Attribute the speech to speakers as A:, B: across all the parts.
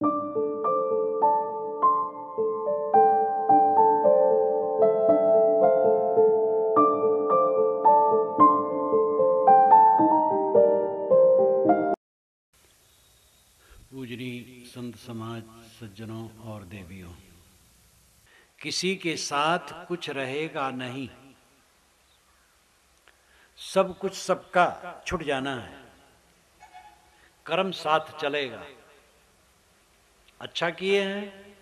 A: पूजनीय संत समाज, सज्जनों और देवियों, किसी के साथ कुछ रहेगा नहीं, सब कुछ सबका छूट जाना है। कर्म साथ चलेगा। अच्छा किए हैं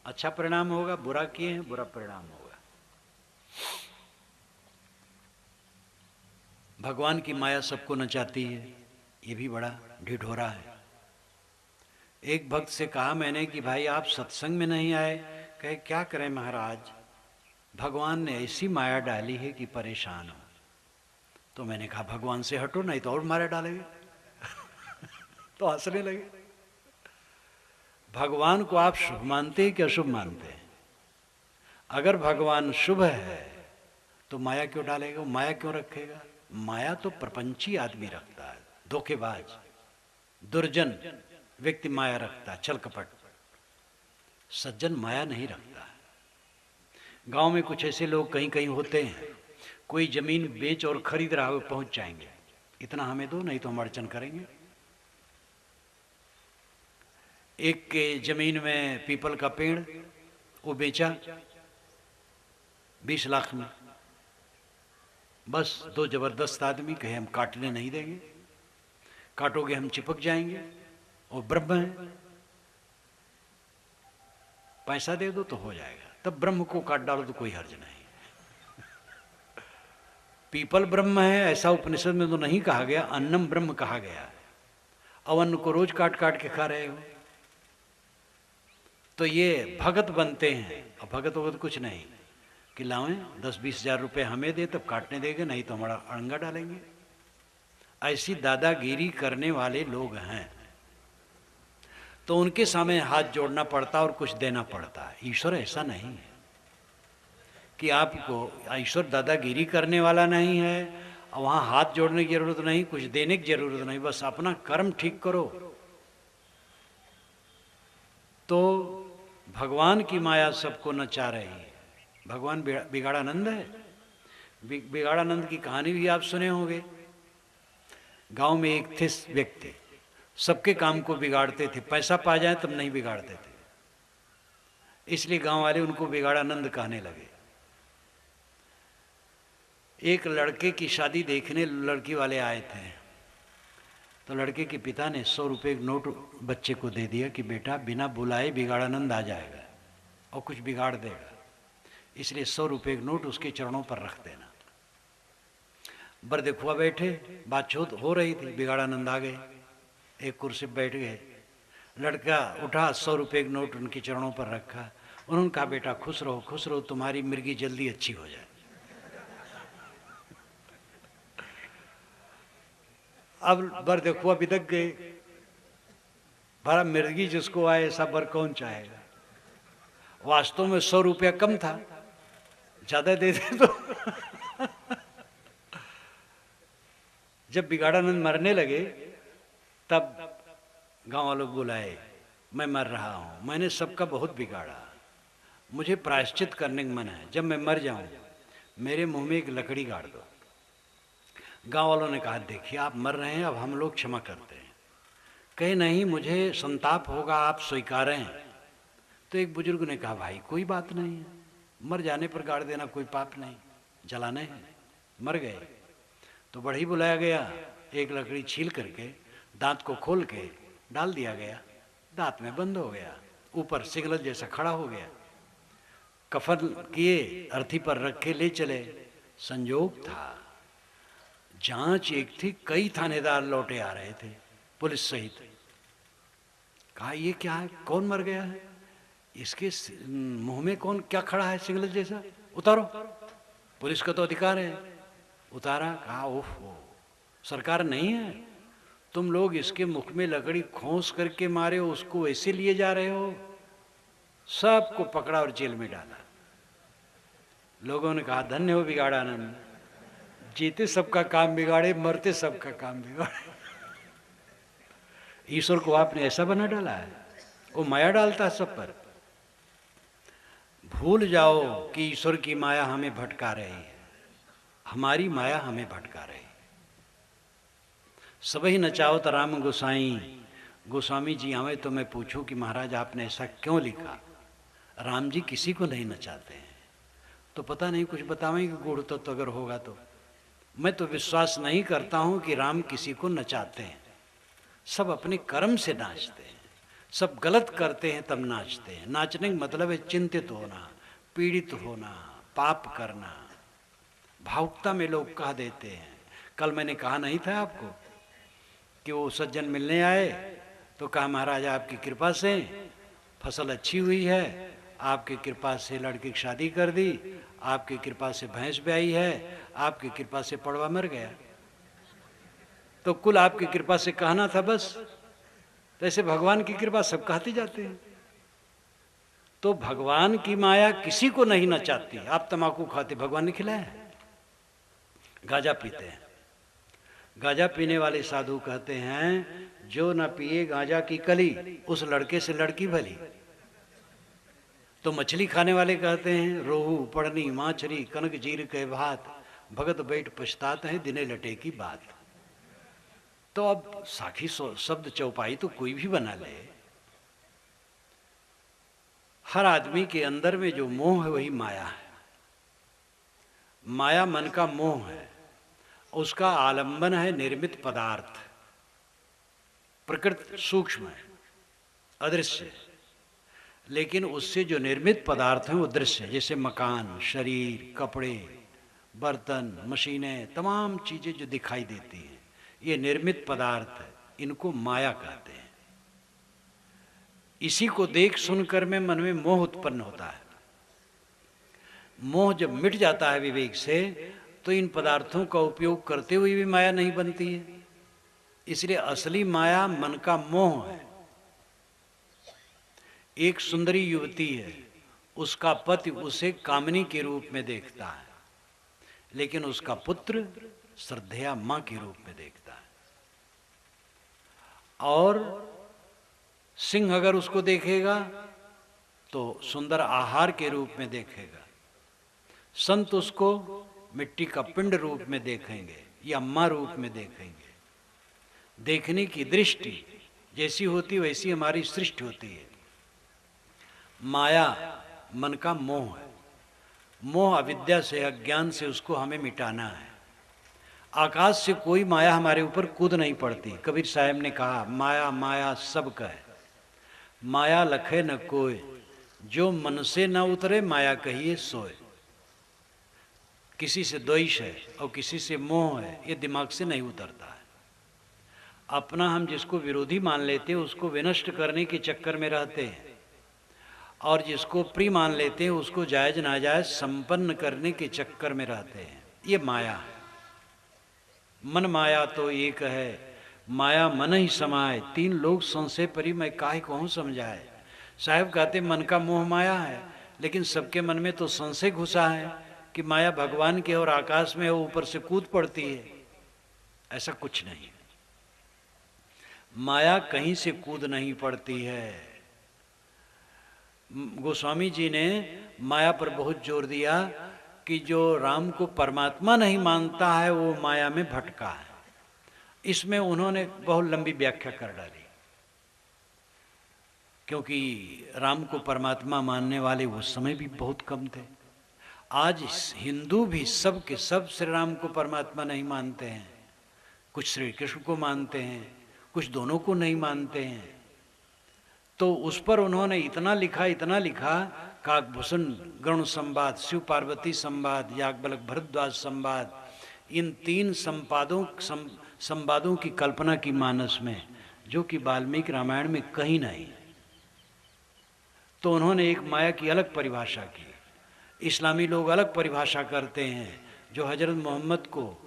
A: अच्छा परिणाम होगा, बुरा किए हैं बुरा परिणाम होगा। भगवान की माया सबको नचाती है, ये भी बड़ा ढिढोरा है। एक भक्त से कहा मैंने कि भाई आप सत्संग में नहीं आए। कहे क्या करें महाराज, भगवान ने ऐसी माया डाली है कि परेशान हो। तो मैंने कहा भगवान से हटो, नहीं तो और माया डालेंगे। तो हंसने लगे। भगवान को आप शुभ मानते हैं कि अशुभ मानते हैं? अगर भगवान शुभ है तो माया क्यों डालेगा, माया क्यों रखेगा? माया तो प्रपंची आदमी रखता है, धोखेबाज दुर्जन व्यक्ति माया रखता है, छल कपट। सज्जन माया नहीं रखता है। गांव में कुछ ऐसे लोग कहीं कहीं होते हैं, कोई जमीन बेच और खरीद रहा हो, पहुंच जाएंगे, इतना हमें दो नहीं तो हम अड़चन करेंगे। एक के जमीन में पीपल का पेड़ वो बेचा 20 लाख में। बस दो जबरदस्त आदमी कहे हम काटने नहीं देंगे, काटोगे हम चिपक जाएंगे, और ब्रह्म है, पैसा दे दो तो हो जाएगा। तब ब्रह्म को काट डालो तो कोई हर्ज नहीं। पीपल ब्रह्म है ऐसा उपनिषद में तो नहीं कहा गया, अन्नम ब्रह्म कहा गया। अवन को रोज काट काट के खा रहे हो। तो ये भगत बनते हैं, और भगत वगत कुछ नहीं कि लावें 10-20 हजार रुपये हमें दे तब काटने देंगे, नहीं तो हमारा अड़ंगा डालेंगे। ऐसी दादागिरी करने वाले लोग हैं, तो उनके सामने हाथ जोड़ना पड़ता और कुछ देना पड़ता है। ईश्वर ऐसा नहीं है कि आपको, ईश्वर दादागिरी करने वाला नहीं है, और वहाँ हाथ जोड़ने की जरूरत नहीं, कुछ देने की जरूरत नहीं, बस अपना कर्म ठीक करो। तो भगवान की माया सबको नचा रही है। भगवान बिगाड़ानंद है। बिगाड़ानंद की कहानी भी आप सुने होंगे। गांव में एक थे व्यक्ति, सबके काम को बिगाड़ते थे, पैसा पा जाए तब नहीं बिगाड़ते थे, इसलिए गांव वाले उनको बिगाड़ानंद कहने लगे। एक लड़के की शादी देखने लड़की वाले आए थे, तो लड़के के पिता ने 100 रुपये नोट बच्चे को दे दिया कि बेटा बिना बुलाए बिगाड़ानंद आ जाएगा और कुछ बिगाड़ देगा, इसलिए 100 रुपये नोट उसके चरणों पर रख देना। बरदेखुआ बैठे, बातचीत हो रही थी, बिगाड़ानंद आ गए, एक कुर्सी पर बैठ गए। लड़का उठा, 100 रुपये नोट उनके चरणों पर रखा। उन्होंने कहा बेटा खुश रहो, तुम्हारी मिर्गी जल्दी अच्छी हो जाए। अब बर देखुआ बिदक गए, भरा मिर्गी जिसको आए ऐसा बर कौन चाहेगा। वास्तव में 100 रुपया कम था, ज्यादा दे दे तो। जब बिगाड़ानंद मरने लगे तब गांव वालों बुलाए, मैं मर रहा हूं, मैंने सबका बहुत बिगाड़ा, मुझे प्रायश्चित करने का मन है, जब मैं मर जाऊं मेरे मुंह में एक लकड़ी गाड़ दो। गांव वालों ने कहा देखिए आप मर रहे हैं, अब हम लोग क्षमा करते हैं। कहे नहीं मुझे संताप होगा, आप स्वीकारें। तो एक बुजुर्ग ने कहा भाई कोई बात नहीं है, मर जाने पर गाड़ देना कोई पाप नहीं, जलाने हैं। मर गए तो बढ़ी बुलाया गया, एक लकड़ी छील करके दांत को खोल के डाल दिया गया, दांत में बंद हो गया, ऊपर सिगलत जैसा खड़ा हो गया। कफन किए, अर्थी पर रखे ले चले। संयोग था जांच एक थी, कई थानेदार लौटे आ रहे थे पुलिस सहित। कहा ये क्या है, कौन मर गया है, इसके मुंह में कौन क्या खड़ा है सिगलत जैसा, उतारो, पुलिस का तो अधिकार है। उतारा, कहा ओह सरकार नहीं है, तुम लोग इसके मुख में लकड़ी खोस करके मारे हो, उसको ऐसे लिए जा रहे हो। सबको पकड़ा और जेल में डाला। लोगों ने कहा धन्य हो बिगाड़ानंद, जीते सबका काम बिगाड़े, मरते सबका काम बिगाड़े। ईश्वर को आपने ऐसा बना डाला है। वो माया डालता है सब पर। भूल जाओ कि ईश्वर की माया हमें भटका रही है, हमारी माया हमें भटका रही। सबही नचाओ राम गोसाई, गोस्वामी जी आवे तो मैं पूछूं कि महाराज आपने ऐसा क्यों लिखा? राम जी किसी को नहीं नचाते हैं। तो पता नहीं कुछ बतावेंगे गूढ़ तत्व अगर होगा तो। मैं तो विश्वास नहीं करता हूं कि राम किसी को नचाते हैं। सब अपने कर्म से नाचते हैं, सब गलत करते हैं तब नाचते हैं। नाचने का मतलब है चिंतित होना, पीड़ित होना, पाप करना। भावुकता में लोग कह देते हैं। कल मैंने कहा नहीं था आपको कि वो सज्जन मिलने आए तो कहा महाराज आपकी कृपा से फसल अच्छी हुई है, आपकी कृपा से लड़की की शादी कर दी, आपकी कृपा से भैंस ब्याई है, आपकी कृपा से पड़वा मर गया। तो कुल आपकी कृपा से कहना था बस। तो ऐसे भगवान की कृपा सब कहते जाते हैं। तो भगवान की माया किसी को नहीं नचाती। आप तम्बाकू खाते, भगवान ने खिलाया है। गांजा पीते हैं, गांजा पीने वाले साधु कहते हैं जो न पिए गांजा की कली, उस लड़के से लड़की भली। तो मछली खाने वाले कहते हैं रोहू पड़नी माछरी कनक जीर के भात, भगत बैठ पछतात है दिने लटे की बात। तो अब साखी शब्द चौपाई तो कोई भी बना ले। हर आदमी के अंदर में जो मोह है वही माया है। माया मन का मोह है, उसका आलंबन है निर्मित पदार्थ। प्रकृति सूक्ष्म है, अदृश्य है, लेकिन उससे जो निर्मित पदार्थ हैं वो दृश्य है। जैसे मकान, शरीर, कपड़े, बर्तन, मशीनें, तमाम चीजें जो दिखाई देती हैं ये निर्मित पदार्थ है, इनको माया कहते हैं। इसी को देख सुनकर में मन में मोह उत्पन्न होता है। मोह जब मिट जाता है विवेक से तो इन पदार्थों का उपयोग करते हुए भी माया नहीं बनती है। इसलिए असली माया मन का मोह है। एक सुंदरी युवती है, उसका पति उसे कामनी के रूप में देखता है, लेकिन उसका पुत्र श्रद्धेया मां के रूप में देखता है। और सिंह अगर उसको देखेगा तो सुंदर आहार के रूप में देखेगा। संत उसको मिट्टी का पिंड रूप में देखेंगे या मां रूप में देखेंगे। देखने की दृष्टि जैसी होती वैसी हमारी सृष्टि होती है। माया मन का मोह है। मोह अविद्या से, अज्ञान से उसको हमें मिटाना है। आकाश से कोई माया हमारे ऊपर कूद नहीं पड़ती। कबीर साहब ने कहा माया माया सब कहे, माया लखे न कोय, जो मन से न उतरे माया कहिए सोए। किसी से द्वेष है और किसी से मोह है, ये दिमाग से नहीं उतरता है। अपना हम जिसको विरोधी मान लेते हैं उसको विनष्ट करने के चक्कर में रहते हैं, और जिसको प्रिय मान लेते हैं उसको जायज नाजायज संपन्न करने के चक्कर में रहते हैं। ये माया है। मन माया तो एक है, माया मन ही समाये, तीन लोग संशय परी मैं काहे कहूँ समझाए। साहब कहते मन का मोह माया है, लेकिन सबके मन में तो संशय घुसा है कि माया भगवान के और आकाश में वो ऊपर से कूद पड़ती है। ऐसा कुछ नहीं, माया कहीं से कूद नहीं पड़ती है। गोस्वामी जी ने माया पर बहुत जोर दिया कि जो राम को परमात्मा नहीं मानता है वो माया में भटका है। इसमें उन्होंने बहुत लंबी व्याख्या कर डाली, क्योंकि राम को परमात्मा मानने वाले उस समय भी बहुत कम थे। आज हिंदू भी सब के सब श्री राम को परमात्मा नहीं मानते हैं। कुछ श्री कृष्ण को मानते हैं, कुछ दोनों को नहीं मानते हैं। तो उस पर उन्होंने इतना लिखा, काकभूषण गरुण संवाद, शिव पार्वती संवाद, याज्ञवल्क्य भरद्वाज संवाद, इन तीन संवादों की कल्पना की मानस में, जो कि वाल्मीकि रामायण में कहीं नहीं। तो उन्होंने एक माया की अलग परिभाषा की। इस्लामी लोग अलग परिभाषा करते हैं, जो हजरत मोहम्मद को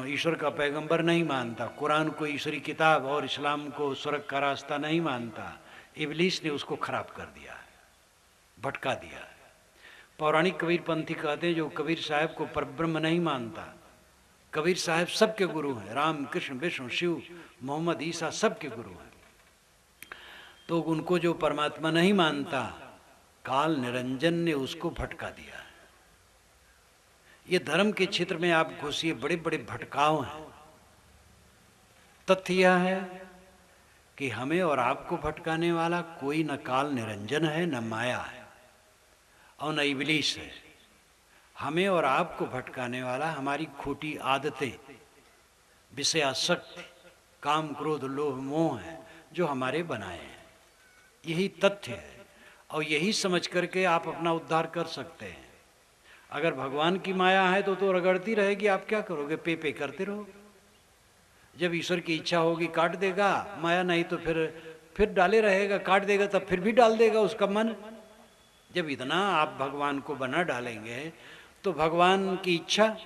A: ईश्वर का पैगंबर नहीं मानता, कुरान को ईश्वरी किताब और इस्लाम को स्वर्ग का रास्ता नहीं मानता। इब्लीस ने उसको खराब कर दिया है, भटका दिया है। पौराणिक कबीर पंथी कहते हैं जो कबीर साहब को परब्रह्म नहीं मानता। कबीर साहब सबके गुरु हैं, राम कृष्ण विष्णु शिव मोहम्मद ईसा सबके गुरु हैं। तो उनको जो परमात्मा नहीं मानता, काल निरंजन ने उसको भटका दिया। ये धर्म के क्षेत्र में आप घुसिए, बड़े बड़े भटकाव हैं। तथ्य यह है कि हमें और आपको भटकाने वाला कोई न काल निरंजन है, न माया है और न इबलीस है। हमें और आपको भटकाने वाला हमारी खोटी आदतें, विषयासक्ति, काम क्रोध लोभ मोह है, जो हमारे बनाए हैं। यही तथ्य है और यही समझ करके आप अपना उद्धार कर सकते हैं। अगर भगवान की माया है तो रगड़ती रहेगी, आप क्या करोगे? पे करते रहो। जब ईश्वर की इच्छा होगी काट देगा माया, नहीं तो फिर डाले रहेगा, काट देगा तब फिर भी डाल देगा उसका मन। जब इतना आप भगवान को बना डालेंगे तो भगवान की इच्छा।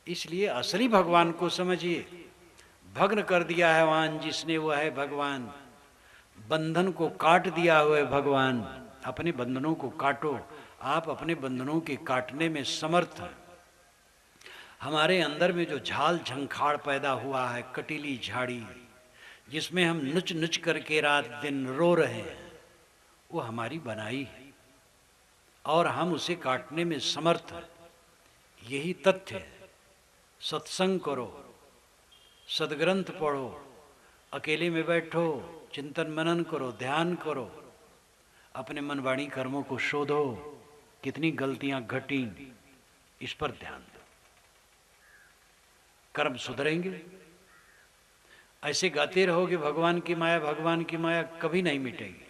A: इसलिए असली भगवान को समझिए। भग्न कर दिया है वान जिसने, वो है भगवान। बंधन को काट दिया हुआ भगवान। अपने बंधनों को काटो। आप अपने बंधनों के काटने में समर्थ हैं। हमारे अंदर में जो झाल झंखाड़ पैदा हुआ है, कटीली झाड़ी, जिसमें हम नुच नुच करके रात दिन रो रहे हैं, वो हमारी बनाई है और हम उसे काटने में समर्थ हैं। यही तथ्य है। सत्संग करो, सदग्रंथ पढ़ो, अकेले में बैठो, चिंतन मनन करो, ध्यान करो, अपने मन वाणी कर्मों को शोधो, कितनी गलतियां घटी, इस पर ध्यान दो। कर्म सुधरेंगे। ऐसे गाते रहोगे भगवान की माया, भगवान की माया, कभी नहीं मिटेगी।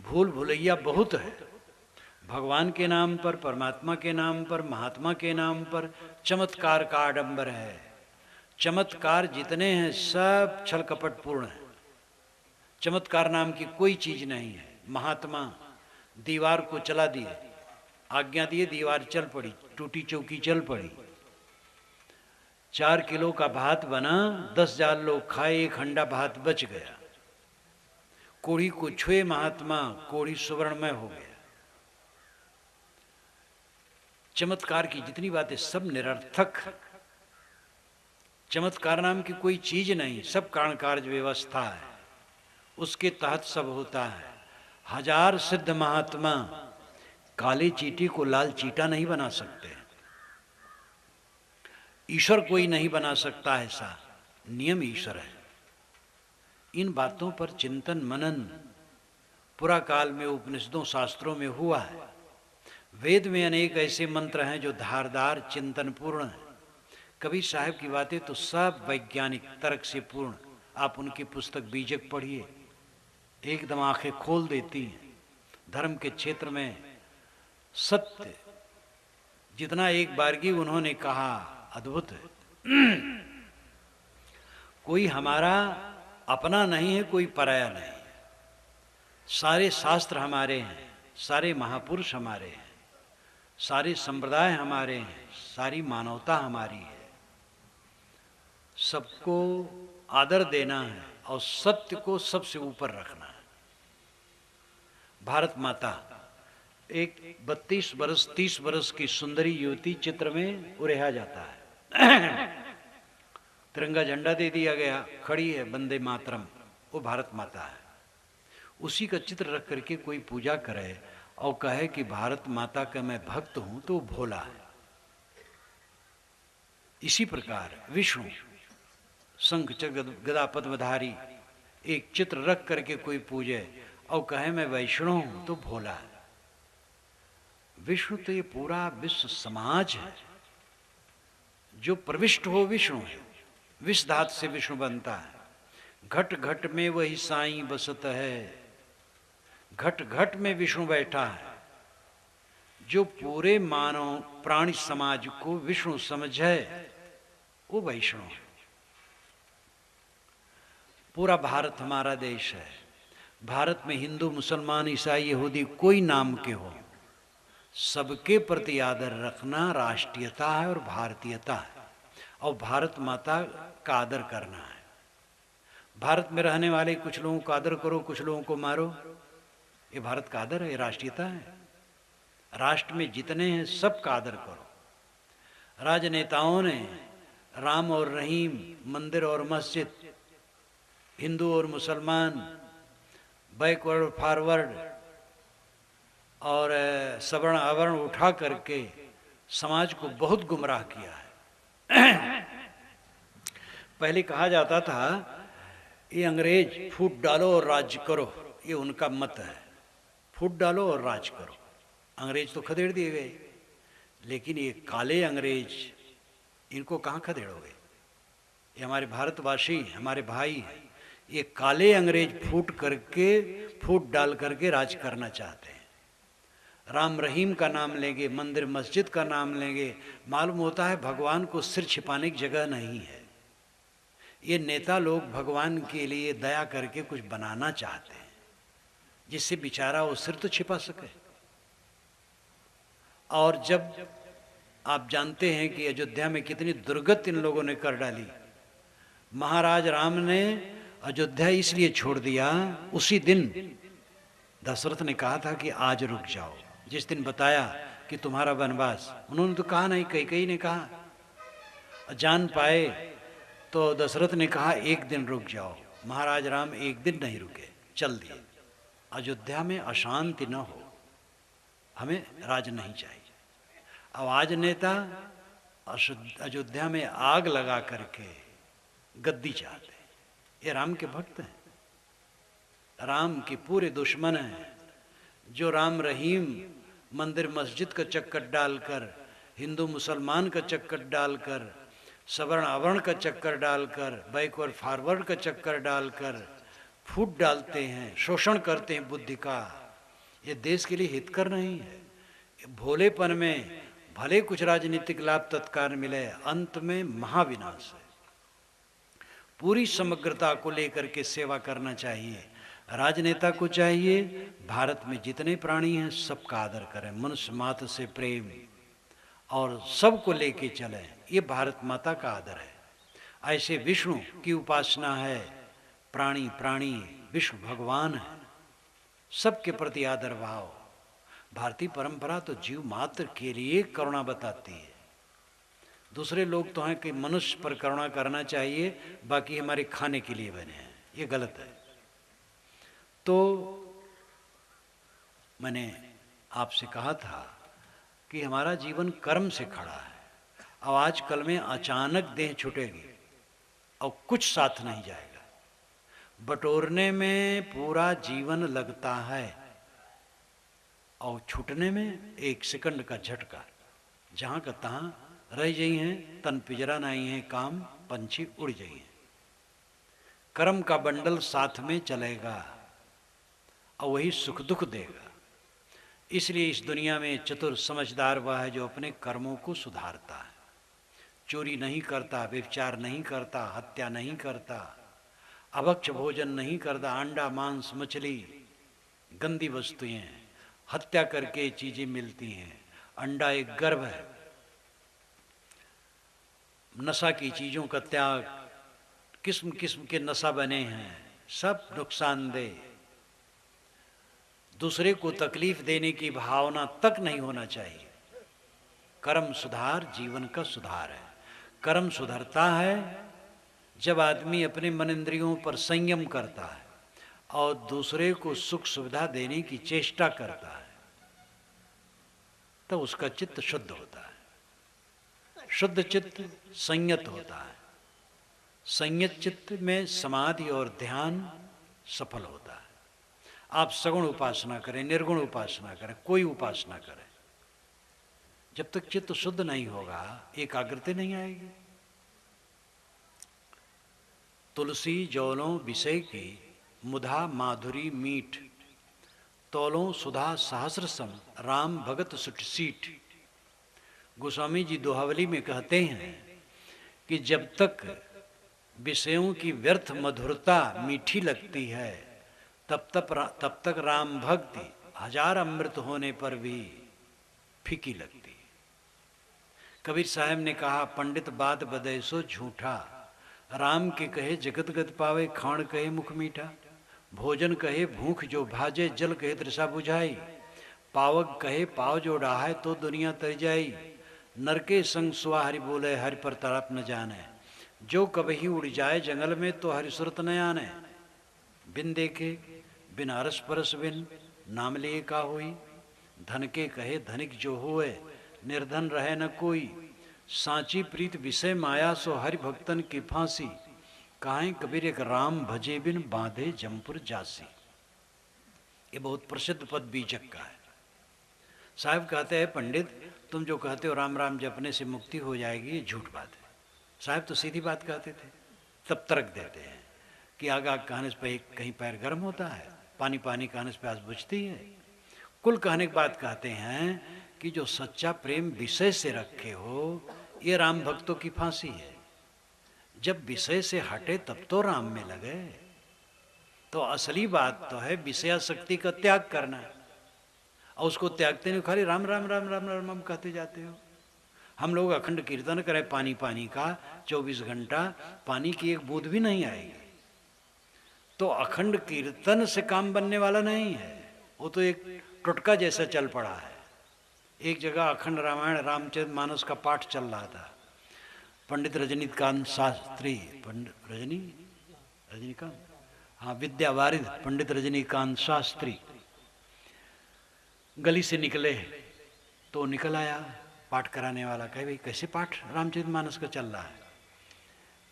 A: भूल भुलैया बहुत है। भगवान के नाम पर, परमात्मा के नाम पर, महात्मा के नाम पर चमत्कार का आडंबर है। चमत्कार जितने हैं सब छल कपट पूर्ण है। चमत्कार नाम की कोई चीज नहीं है। महात्मा दीवार को चला दिए, आज्ञा दिए, दीवार चल पड़ी, टूटी चौकी चल पड़ी। 4 किलो का भात बना, 10,000 लोग खाए, 1 हंडा भात बच गया। कोढ़ी को छुए महात्मा, कोढ़ी सुवर्णमय हो गया। चमत्कार की जितनी बातें सब निरर्थक। चमत्कार नाम की कोई चीज नहीं, सब कारण कार्य व्यवस्था है, उसके तहत सब होता है। 1000 सिद्ध महात्मा काली चींटी को लाल चींटा नहीं बना सकते। ईश्वर कोई नहीं बना सकता, ऐसा नियम ईश्वर है। इन बातों पर चिंतन मनन पुरा काल में उपनिषदों शास्त्रों में हुआ है। वेद में अनेक ऐसे मंत्र हैं जो धारदार चिंतन पूर्ण हैं। कबीर साहब की बातें तो सब वैज्ञानिक तर्क से पूर्ण। आप उनकी पुस्तक बीजक पढ़िए, एकदम आंखें खोल देती हैं। धर्म के क्षेत्र में सत्य जितना एक बारगी उन्होंने कहा, अद्भुत है। कोई हमारा अपना नहीं है, कोई पराया नहीं। सारे शास्त्र हमारे हैं, सारे महापुरुष हमारे हैं, सारे संप्रदाय हमारे हैं, सारी मानवता हमारी है। सबको आदर देना है और सत्य को सबसे ऊपर रखना है। भारत माता एक 32 वर्ष 30 वर्ष की सुंदरी युवती चित्र में उरेहा जाता है। तिरंगा झंडा दे दिया गया, खड़ी है वंदे मातरम, वो भारत माता है। उसी का चित्र रख करके कोई पूजा करे और कहे कि भारत माता का मैं भक्त हूं, तो भोला है। इसी प्रकार विष्णु शंख चक्र गदा पद्मधारी एक चित्र रख करके कोई पूजे और कहे मैं वैष्णव हूं, तो भोला है। विष्णु तो ये पूरा विश्व समाज है। जो प्रविष्ट हो विष्णु है। विष धात से विष्णु बनता है। घट घट में वही साईं बसत है। घट घट में विष्णु बैठा है। जो पूरे मानव प्राणी समाज को विष्णु समझे वो वैष्णव है। पूरा भारत हमारा देश है। भारत में हिंदू मुसलमान ईसाई यहूदी कोई नाम के हो, सबके प्रति आदर रखना राष्ट्रीयता है और भारतीयता है। और भारत माता का आदर करना है। भारत में रहने वाले कुछ लोगों का आदर करो, कुछ लोगों को मारो, ये भारत का आदर है, ये राष्ट्रीयता है। राष्ट्र में जितने हैं सबका आदर करो। राजनेताओं ने राम और रहीम, मंदिर और मस्जिद, हिंदू और मुसलमान, बैकवर्ड फॉरवर्ड और सवर्ण आवरण उठा करके समाज को बहुत गुमराह किया है। पहले कहा जाता था ये अंग्रेज फूट डालो और राज करो, ये उनका मत है, फूट डालो और राज करो। अंग्रेज तो खदेड़ दिए गए, लेकिन ये काले अंग्रेज, इनको कहाँ खदेड़ोगे? ये हमारे भारतवासी, हमारे भाई हैं। ये काले अंग्रेज फूट डाल करके राज करना चाहते हैं। राम रहीम का नाम लेंगे, मंदिर मस्जिद का नाम लेंगे, मालूम होता है भगवान को सिर छिपाने की जगह नहीं है। ये नेता लोग भगवान के लिए दया करके कुछ बनाना चाहते हैं, जिससे बेचारा वो सिर तो छिपा सके। और जब आप जानते हैं कि अयोध्या में कितनी दुर्गत इन लोगों ने कर डाली, महाराज राम ने अयोध्या इसलिए छोड़ दिया, उसी दिन दशरथ ने कहा था कि आज रुक जाओ। जिस दिन बताया कि तुम्हारा वनवास, उन्होंने तो कहा नहीं, कैकेयी ने कहा। जान पाए तो दशरथ ने कहा एक दिन रुक जाओ। महाराज राम एक दिन नहीं रुके, चल दिए। अयोध्या में अशांति न हो, हमें राज नहीं चाहिए। अब आज नेता अयोध्या में आग लगा करके गद्दी चाहते हैं। ये राम के भक्त हैं, राम के पूरे दुश्मन हैं। जो राम रहीम मंदिर मस्जिद का चक्कर डालकर, हिंदू मुसलमान का चक्कर डालकर, सवर्ण आवरण का चक्कर डालकर, बैकवर्ड फॉरवर्ड का चक्कर डालकर फूट डालते हैं, शोषण करते हैं बुद्धि का, ये देश के लिए हितकर नहीं है। भोलेपन में भले कुछ राजनीतिक लाभ तत्काल मिले, अंत में महाविनाश है। पूरी समग्रता को लेकर के सेवा करना चाहिए। राजनेता को चाहिए भारत में जितने प्राणी हैं सबका आदर करें, मनुष्य मात्र से प्रेम और सबको लेके चलें, ये भारत माता का आदर है। ऐसे विष्णु की उपासना है, प्राणी प्राणी विष्णु भगवान है, सबके प्रति आदर भाव। भारतीय परंपरा तो जीव मात्र के लिए करुणा बताती है। दूसरे लोग तो हैं कि मनुष्य पर करुणा करना चाहिए, बाकी हमारे खाने के लिए बने हैं, ये गलत है। तो मैंने आपसे कहा था कि हमारा जीवन कर्म से खड़ा है। अब आजकल में अचानक देह छूटेगी और कुछ साथ नहीं जाएगा, बटोरने में पूरा जीवन लगता है और छूटने में एक सेकंड का झटका। जहाँ का तहाँ रह जाई हैं, तन पिजरा नहीं है काम, पंछी उड़ जाइए। कर्म का बंडल साथ में चलेगा और वही सुख दुख देगा। इसलिए इस दुनिया में चतुर समझदार वह है जो अपने कर्मों को सुधारता है, चोरी नहीं करता, व्यभिचार नहीं करता, हत्या नहीं करता, अभक्ष भोजन नहीं करता, अंडा मांस मछली गंदी वस्तुएं, हत्या करके चीजें मिलती हैं। अंडा एक गर्भ है, नशा की चीजों का त्याग, किस्म किस्म के नशा बने हैं, सब नुकसानदेह। दूसरे को तकलीफ देने की भावना तक नहीं होना चाहिए। कर्म सुधार जीवन का सुधार है। कर्म सुधरता है जब आदमी अपने मन इंद्रियों पर संयम करता है और दूसरे को सुख सुविधा देने की चेष्टा करता है, तो उसका चित्त शुद्ध होता है। शुद्ध चित्त संयत होता है। संयत चित्त में समाधि और ध्यान सफल होता है। आप सगुण उपासना करें, निर्गुण उपासना करें, कोई उपासना करें, जब तक चित्त शुद्ध नहीं होगा एकाग्रता नहीं आएगी। तुलसी जौलों विषय की मुधा माधुरी मीठ, तौलों सुधा सहस्र सम राम भगत सुट सीठ। गोस्वामी जी दोहावली में कहते हैं कि जब तक विषयों की व्यर्थ मधुरता मीठी लगती है तब तक राम भक्ति हजार अमृत होने पर भी फीकी लगती है। कबीर साहब ने कहा, पंडित बात बदय सो झूठा, राम के कहे जगत गत पावे, खाण कहे मुख मीठा, भोजन कहे भूख जो भाजे, जल कहे तृषा बुझाई, पावक कहे पाव जो डाहे तो दुनिया तर जाई, नर के संग सुआ हरि बोले हरि पर तड़प न जाने, जो कभी उड़ जाए जंगल में तो हरि सुरत न आने। बिन देखे बिन अरस परस बिन नाम लिए का हुई। धन के कहे धनिक जो होए निर्धन रहे न कोई। सांची प्रीत विषय माया सो हरि भक्तन की फांसी। काहे कबीर एक राम भजे बिन बांधे जमपुर जासी। ये बहुत प्रसिद्ध पद बीजक का है। साहब कहते हैं पंडित तुम जो कहते हो राम राम जपने से मुक्ति हो जाएगी, ये झूठ बात है। साहब तो सीधी बात कहते थे। तब तर्क देते हैं कि आग आग कहने से कहीं पैर गर्म होता है, पानी पानी कहने से प्यास बुझती है। कुल कहने की बात कहते हैं कि जो सच्चा प्रेम विषय से रखे हो, ये राम भक्तों की फांसी है। जब विषय से हटे तब तो राम में लगे। तो असली बात तो है विषयाशक्ति का त्याग करना, और उसको त्यागते नहीं, खाली राम राम राम राम राम राम कहते जाते हो। हम लोग अखंड कीर्तन करें पानी पानी का 24 घंटा, पानी की एक बूंद भी नहीं आएगी। तो अखंड कीर्तन से काम बनने वाला नहीं है, वो तो एक टुटका जैसा चल पड़ा है। एक जगह अखंड रामायण रामचरितमानस का पाठ चल रहा था। पंडित रजनीकांत शास्त्री, पंडित रजनीकांत, हाँ, विद्यावारिध पंडित रजनीकांत शास्त्री गली से निकले तो निकल आया पाठ कराने वाला। कहे भाई कैसे पाठ रामचरितमानस का चल रहा है?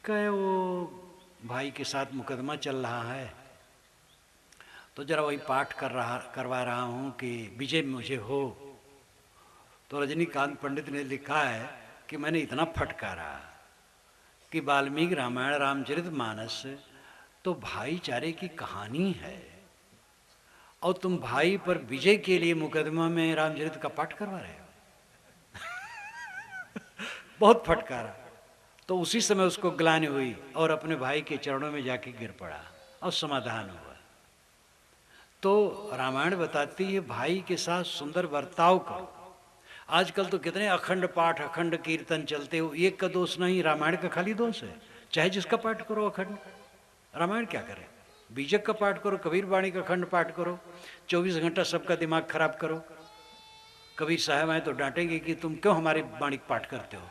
A: कहे वो भाई के साथ मुकदमा चल रहा है, तो जरा वही पाठ करवा रहा हूँ कि विजय मुझे हो। तो रजनीकांत पंडित ने लिखा है कि मैंने इतना फटकारा कि वाल्मीकि रामायण रामचरितमानस तो भाईचारे की कहानी है, और तुम भाई पर विजय के लिए मुकदमा में रामचरित का पाठ करवा रहे हो। बहुत फटकारा। तो उसी समय उसको ग्लानि हुई और अपने भाई के चरणों में जाके गिर पड़ा और समाधान हुआ। तो रामायण बताती है भाई के साथ सुंदर बर्ताव करो। आजकल तो कितने अखंड पाठ अखंड कीर्तन चलते हो, एक का दोष नहीं, रामायण का खाली दोष है। चाहे जिसका पाठ करो अखंड, रामायण क्या करे, बीजक का पाठ करो, कबीर वाणी का अखंड पाठ करो, 24 घंटा सबका दिमाग खराब करो। कबीर साहब आए तो डांटेंगे कि तुम क्यों हमारी वाणी का पाठ करते हो।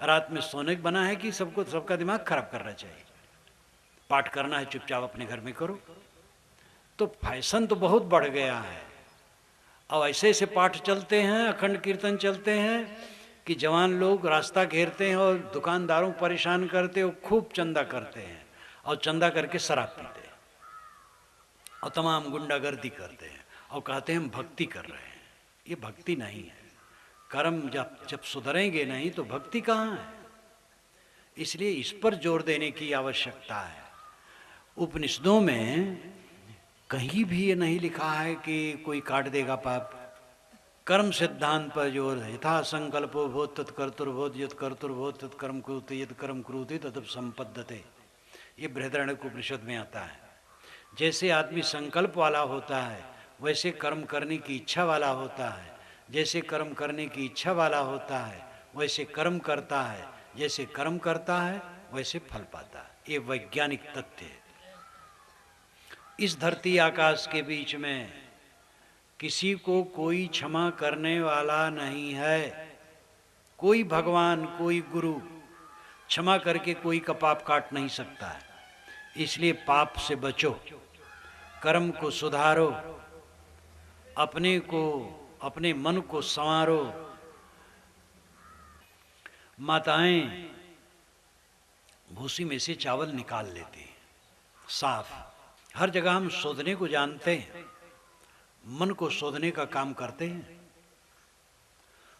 A: रात में सोने बना है कि सबको सबका दिमाग खराब करना चाहिए। पाठ करना है चुपचाप अपने घर में करो। तो फैशन तो बहुत बढ़ गया है। अब ऐसे ऐसे पाठ चलते हैं, अखंड कीर्तन चलते हैं कि जवान लोग रास्ता घेरते हैं और दुकानदारों को परेशान करते हैं, खूब चंदा करते हैं और चंदा करके शराब पीते हैं और तमाम गुंडागर्दी करते हैं और कहते हैं हम भक्ति कर रहे हैं। ये भक्ति नहीं है। कर्म जब सुधरेंगे नहीं तो भक्ति कहाँ है। इसलिए इस पर जोर देने की आवश्यकता है। उपनिषदों में कहीं भी ये नहीं लिखा है कि कोई काट देगा पाप। कर्म सिद्धांत पर जोर है। यथा संकल्पो भूत तत्कर्तुर्भूत, यद कर्तुर्भूत तत्कर्म कुरुते, यद कर्म कुरुते तद संपद्यते। ये बृहदारण्यक उपनिषद में आता है। जैसे आदमी संकल्प वाला होता है वैसे कर्म करने की इच्छा वाला होता है। जैसे कर्म करने की इच्छा वाला होता है वैसे कर्म करता है। जैसे कर्म करता है वैसे फल पाता है। ये वैज्ञानिक तथ्य है। इस धरती आकाश के बीच में किसी को कोई क्षमा करने वाला नहीं है। कोई भगवान कोई गुरु क्षमा करके कोई का पाप काट नहीं सकता है। इसलिए पाप से बचो, कर्म को सुधारो, अपने मन को संवारो। माताएं भूसी में से चावल निकाल लेती हैं साफ। हर जगह हम शोधने को जानते हैं, मन को शोधने का काम करते हैं।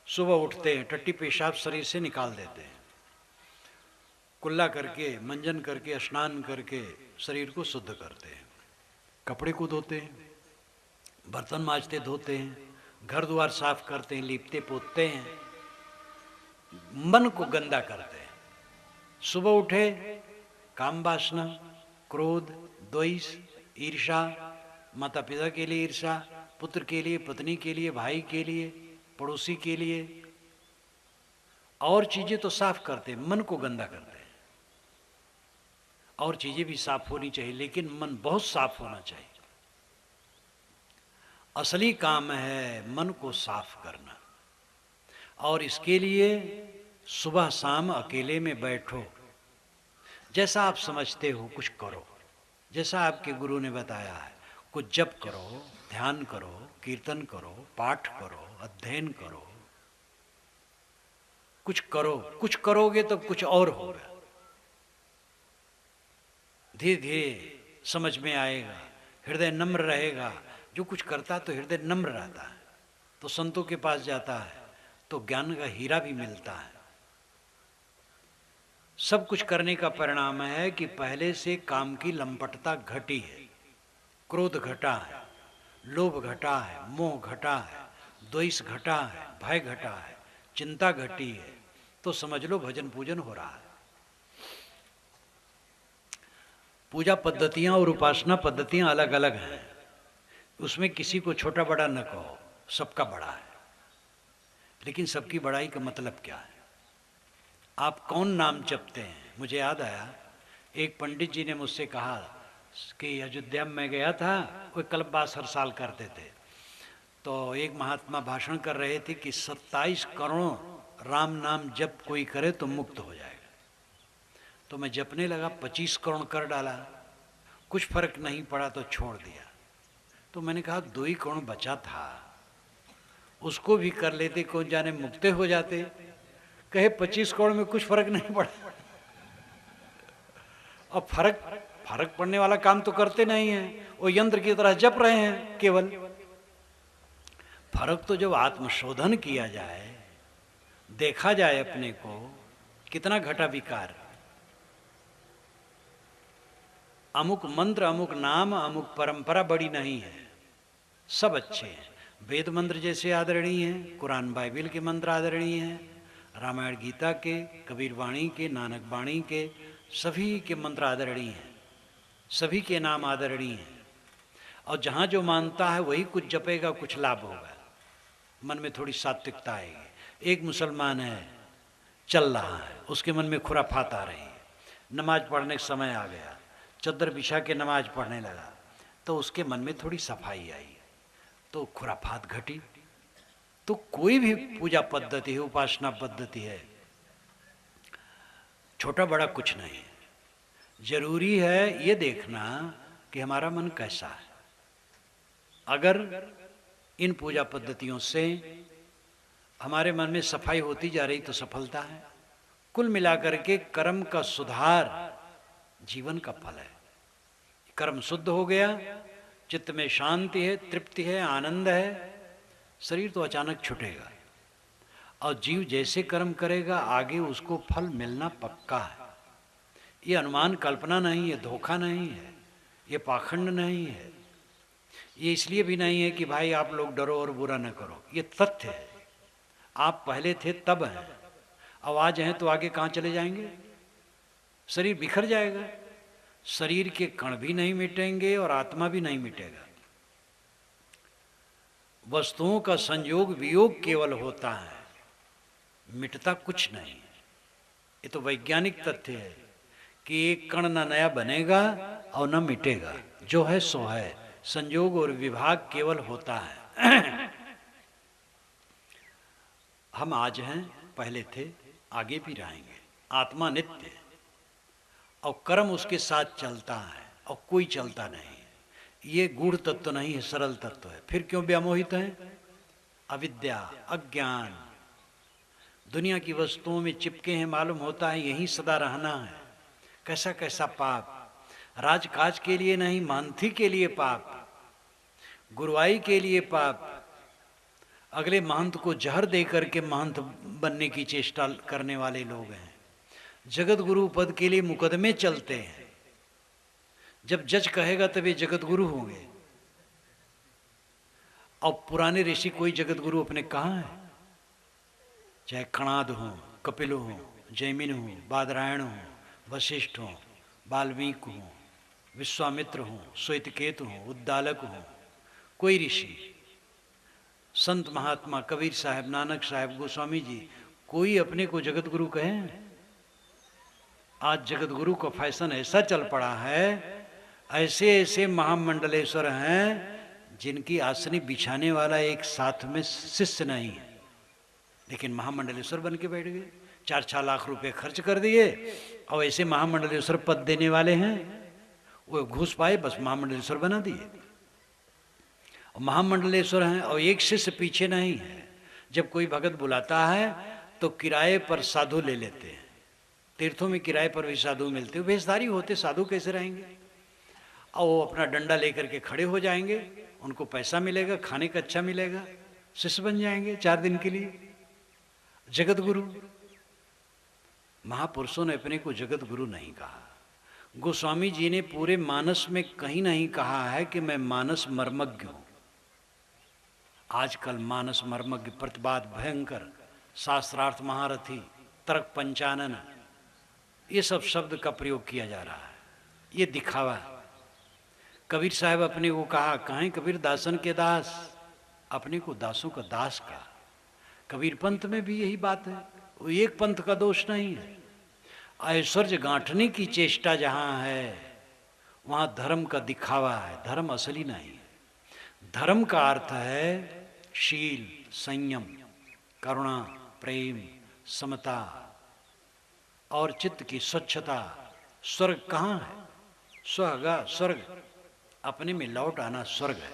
A: सुबह उठते हैं, टट्टी पेशाब शरीर से निकाल देते हैं, कुल्ला करके मंजन करके स्नान करके शरीर को शुद्ध करते हैं, कपड़े को धोते हैं, बर्तन मांजते धोते हैं, घर द्वार साफ करते हैं, लीपते पोतते हैं, मन को गंदा करते हैं। सुबह उठे काम वासना, क्रोध, द्वेष, ईर्षा, माता पिता के लिए ईर्षा, पुत्र के लिए, पत्नी के लिए, भाई के लिए, पड़ोसी के लिए, और चीजें तो साफ करते हैं, मन को गंदा करते हैं। और चीजें भी साफ होनी चाहिए लेकिन मन बहुत साफ होना चाहिए। असली काम है मन को साफ करना। और इसके लिए सुबह शाम अकेले में बैठो, जैसा आप समझते हो कुछ करो। जैसा आपके गुरु ने बताया है, कुछ जप करो, ध्यान करो, कीर्तन करो, पाठ करो, अध्ययन करो, कुछ करो, कुछ करोगे तो कुछ और होगा। धीरे धीरे समझ में आएगा, हृदय नम्र रहेगा। जो कुछ करता तो हृदय नम्र रहता है, तो संतों के पास जाता है तो ज्ञान का हीरा भी मिलता है। सब कुछ करने का परिणाम है कि पहले से काम की लंपटता घटी है, क्रोध घटा है, लोभ घटा है, मोह घटा है, द्वेष घटा है, भय घटा है, चिंता घटी है, तो समझ लो भजन पूजन हो रहा है। पूजा पद्धतियां और उपासना पद्धतियां अलग अलग हैं, उसमें किसी को छोटा बड़ा न कहो, सबका बड़ा है। लेकिन सबकी बड़ाई का मतलब क्या है? आप कौन नाम जपते हैं? मुझे याद आया, एक पंडित जी ने मुझसे कहा कि अयोध्या में गया था, कोई कल्पवास हर साल करते थे, तो एक महात्मा भाषण कर रहे थे कि 27 करोड़ राम नाम जप कोई करे तो मुक्त हो जाएगा। तो मैं जपने लगा, 25 करोड़ कर डाला, कुछ फर्क नहीं पड़ा तो छोड़ दिया। तो मैंने कहा 2 ही करोड़ बचा था, उसको भी कर लेते, कौन जाने मुक्ते हो जाते। कहे 25 करोड़ में कुछ फर्क नहीं पड़ा। अब फर्क पड़ने वाला काम तो करते नहीं है, वो यंत्र की तरह जप रहे हैं केवल। फर्क तो जब आत्मशोधन किया जाए, देखा जाए अपने को कितना घटा विकार। अमुक मंत्र, अमुक नाम, अमुक परंपरा बड़ी नहीं है, सब अच्छे हैं। वेद मंत्र जैसे आदरणीय हैं, कुरान बाइबिल के मंत्र आदरणीय हैं, रामायण गीता के, कबीर वाणी के, नानक वाणी के, सभी के मंत्र आदरणीय हैं, सभी के नाम आदरणीय हैं। और जहाँ जो मानता है वही कुछ जपेगा, कुछ लाभ होगा, मन में थोड़ी सात्विकता आएगी। एक मुसलमान है, चल रहा है, उसके मन में खुराफात आ रही है, नमाज पढ़ने का समय आ गया, चद्दर बिछा के नमाज पढ़ने लगा, तो उसके मन में थोड़ी सफाई आई, तो खुराफात घटी। तो कोई भी पूजा पद्धति है, उपासना पद्धति है, छोटा बड़ा कुछ नहीं है। जरूरी है ये देखना कि हमारा मन कैसा है। अगर इन पूजा पद्धतियों से हमारे मन में सफाई होती जा रही तो सफलता है। कुल मिलाकर के कर्म का सुधार जीवन का फल है। कर्म शुद्ध हो गया, चित्त में शांति है, तृप्ति है, आनंद है, शरीर तो अचानक छूटेगा। और जीव जैसे कर्म करेगा आगे उसको फल मिलना पक्का है। ये अनुमान कल्पना नहीं है, धोखा नहीं है, ये पाखंड नहीं है, ये इसलिए भी नहीं है कि भाई आप लोग डरो और बुरा न करो। ये तथ्य है, आप पहले थे तब हैं, अब आज हैं तो आगे कहाँ चले जाएंगे? शरीर बिखर जाएगा, शरीर के कण भी नहीं मिटेंगे और आत्मा भी नहीं मिटेगा। वस्तुओं का संयोग वियोग केवल होता है, मिटता कुछ नहीं। ये तो वैज्ञानिक तथ्य है कि एक कण न नया बनेगा और न मिटेगा, जो है सो है। संयोग और विभाग केवल होता है। हम आज हैं, पहले थे, आगे भी रहेंगे। आत्मा नित्य है और कर्म उसके साथ चलता है और कोई चलता नहीं। ये गूढ़ तत्व नहीं है, सरल तत्व है। फिर क्यों व्यामोहित है? अविद्या, अज्ञान, दुनिया की वस्तुओं में चिपके हैं। मालूम होता है यहीं सदा रहना है। कैसा कैसा पाप, राजकाज के लिए नहीं, मानथी के लिए पाप, गुरुवाई के लिए पाप, अगले महंत को जहर दे करके महंत बनने की चेष्टा करने वाले लोग हैं। जगत गुरु पद के लिए मुकदमे चलते हैं। जब जज कहेगा तब ये जगत गुरु होंगे। और पुराने ऋषि कोई जगत गुरु अपने कहाँ है? चाहे कणाद हो, कपिल हो, जैमिन हो, बादरायण हो, वशिष्ठ हो, वाल्मीकि हो, विश्वामित्र हो, श्वेतकेतु हो, उद्दालक हो, कोई ऋषि, संत महात्मा, कबीर साहब, नानक साहब, गोस्वामी जी, कोई अपने को जगत गुरु कहे? आज जगत गुरु का फैशन ऐसा चल पड़ा है, ऐसे ऐसे महामंडलेश्वर हैं जिनकी आसनी बिछाने वाला एक साथ में शिष्य नहीं है, लेकिन महामंडलेश्वर बन के बैठ गए। 4-4 लाख रुपए खर्च कर दिए और ऐसे महामंडलेश्वर पद देने वाले हैं। वो घुस पाए, बस महामंडलेश्वर बना दिए। महामंडलेश्वर हैं और एक शिष्य पीछे नहीं है। जब कोई भगत बुलाता है तो किराए पर साधु ले लेते हैं। तीर्थों में किराए पर भी साधु मिलते, वेशधारी होते, साधु कैसे रहेंगे। और वो अपना डंडा लेकर के खड़े हो जाएंगे, उनको पैसा मिलेगा, खाने का अच्छा मिलेगा, शिष्य बन जाएंगे 4 दिन के लिए। जगत गुरु। महापुरुषों ने अपने को जगत गुरु नहीं कहा। गोस्वामी जी ने पूरे मानस में कहीं नहीं कहा है कि मैं मानस मर्मज्ञ हूं। आजकल मानस मर्मज्ञ, प्रतिवाद भयंकर, शास्त्रार्थ महारथी, तर्क पंचानन, ये सब शब्द का प्रयोग किया जा रहा है। ये दिखावा है। कबीर साहब अपने को कहा, कहें कबीर दासन के दास, अपने को दासों का दास कहा। कबीर पंथ में भी यही बात है, वो एक पंथ का दोष नहीं है। ऐश्वर्य गांठने की चेष्टा जहां है वहां धर्म का दिखावा है, धर्म असली नहीं है। धर्म का अर्थ है शील, संयम, करुणा, प्रेम, समता और चित्त की स्वच्छता। स्वर्ग कहाँ है? स्वर्ग अपने में लौट आना स्वर्ग है।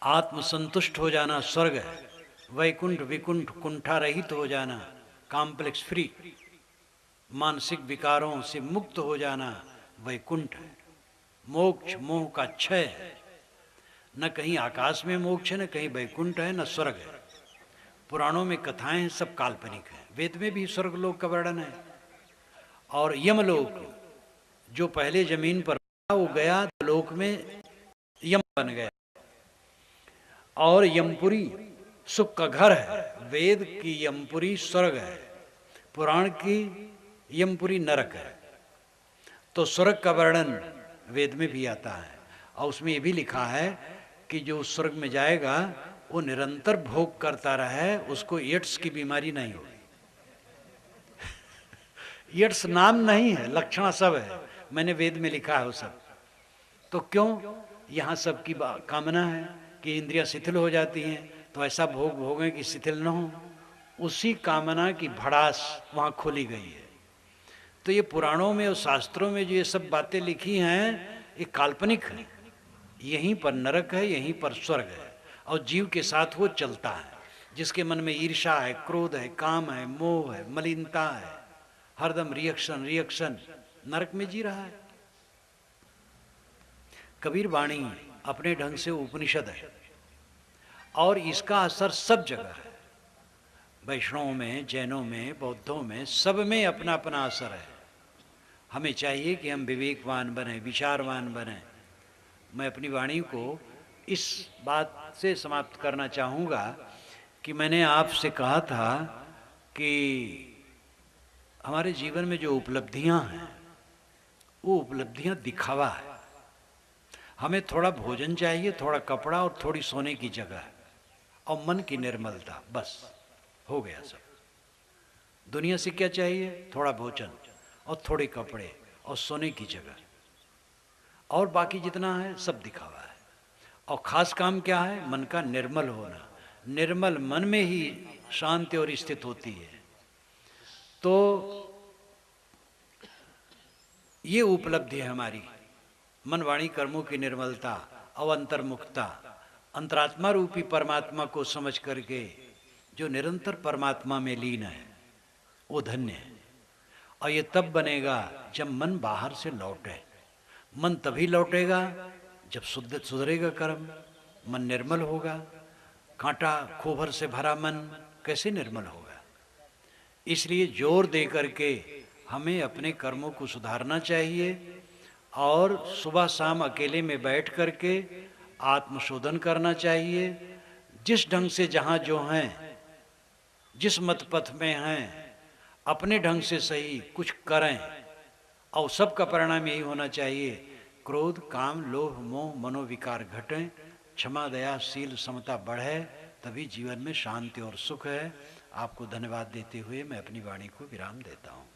A: आत्मसंतुष्ट हो जाना स्वर्ग है। वैकुंठ विकुंठ कुंठा रहित हो जाना, कॉम्प्लेक्स फ्री, मानसिक विकारों से मुक्त हो जाना वैकुंठ है। मोक्ष मोह का क्षय है। न कहीं आकाश में मोक्ष है, न कहीं वैकुंठ है, न स्वर्ग है। पुराणों में कथाएं हैं, सब काल्पनिक है। वेद में भी स्वर्गलोक का वर्णन है। और यमलोक, जो पहले जमीन पर वो गया तो लोक में यम बन गया, और यमपुरी सुख का घर है। वेद की यमपुरी स्वर्ग है, पुराण की यमपुरी नरक है। तो स्वर्ग का वर्णन वेद में भी आता है, और उसमें ये भी लिखा है कि जो उस स्वर्ग में जाएगा वो निरंतर भोग करता रहे, उसको एड्स की बीमारी नहीं होगी। एड्स नाम नहीं है, लक्षण सब है, मैंने वेद में लिखा है वो सब। तो क्यों? यहाँ सबकी कामना है कि इंद्रियां शिथिल हो जाती हैं, तो ऐसा भोग भोगें कि शिथिल न हो। उसी कामना की भड़ास वहाँ खोली गई है। तो ये पुराणों में और शास्त्रों में जो ये सब बातें लिखी हैं, ये काल्पनिक है। यहीं पर नरक है, यहीं पर स्वर्ग है, और जीव के साथ वो चलता है। जिसके मन में ईर्ष्या है, क्रोध है, काम है, मोह है, मलिनता है, हरदम रिएक्शन, नरक में जी रहा है। कबीर वाणी अपने ढंग से उपनिषद है, और इसका असर सब जगह है। वैष्णवों में, जैनों में, बौद्धों में, सब में अपना अपना असर है। हमें चाहिए कि हम विवेकवान बने, विचारवान बने। मैं अपनी वाणी को इस बात से समाप्त करना चाहूँगा कि मैंने आपसे कहा था कि हमारे जीवन में जो उपलब्धियां हैं, वो उपलब्धियां दिखावा है। हमें थोड़ा भोजन चाहिए, थोड़ा कपड़ा और थोड़ी सोने की जगह, और मन की निर्मलता, बस हो गया सब। दुनिया से क्या चाहिए? थोड़ा भोजन और थोड़े कपड़े और सोने की जगह, और बाकी जितना है सब दिखावा है। और खास काम क्या है? मन का निर्मल होना। निर्मल मन में ही शांति और स्थित होती है। तो ये उपलब्धि है हमारी, मन वाणी कर्मों की निर्मलता और अंतर्मुखता। अंतरात्मा रूपी परमात्मा को समझ करके जो निरंतर परमात्मा में लीन है, वो धन्य है। और ये तब बनेगा जब मन बाहर से लौटे। मन तभी लौटेगा जब सुधरेगा कर्म, मन निर्मल होगा। कांटा खोभर से भरा मन कैसे निर्मल होगा? इसलिए जोर दे करके हमें अपने कर्मों को सुधारना चाहिए, और सुबह शाम अकेले में बैठ करके आत्मशोधन करना चाहिए। जिस ढंग से जहाँ जो हैं, जिस मत पथ में हैं, अपने ढंग से सही कुछ करें, और सबका परिणाम यही होना चाहिए, क्रोध, काम, लोभ, मोह, मनोविकार घटें, क्षमा, दया, शील, समता बढ़े, तभी जीवन में शांति और सुख है। आपको धन्यवाद देते हुए मैं अपनी वाणी को विराम देता हूँ।